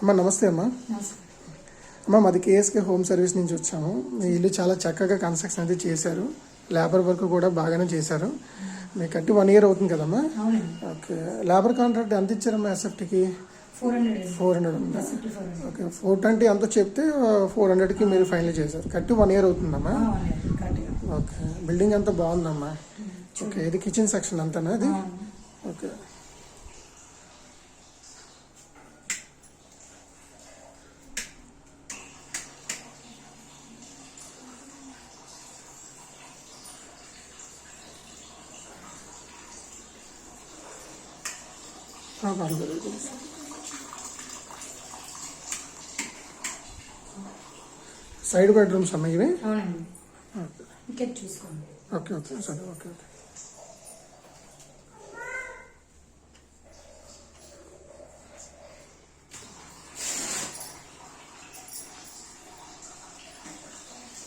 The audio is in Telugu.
అమ్మా నమస్తే అమ్మా. అమ్మ మాది కేఎస్కే హోమ్ సర్వీస్ నుంచి వచ్చాము. మీ ఇల్లు చాలా చక్కగా కన్స్ట్రక్షన్ అయితే చేశారు, లేబర్ వర్క్ కూడా బాగానే చేశారు. మీకు కట్టి 1 year అవుతుంది కదమ్మా? ఓకే. లేబర్ కాంట్రాక్ట్ ఎంత ఇచ్చారమ్మా ఎస్ఎఫ్టీకి? 400 ఉందా? ఓకే. 420 ఎంతో చెప్తే 400కి మీరు ఫైనల్ చేశారు. కట్టి 1 year అవుతుందమ్మా? ఓకే. బిల్డింగ్ అంతా బాగుందమ్మా. ఓకే. ఇది కిచెన్ సెక్షన్ అంతానా అది? ఓకే. సైడ్ బెడ్రూమ్స్ అమ్మా ఇవి? అవునండి. ఓకే చూసుకోండి. ఓకే ఓకే సరే ఓకే ఓకే.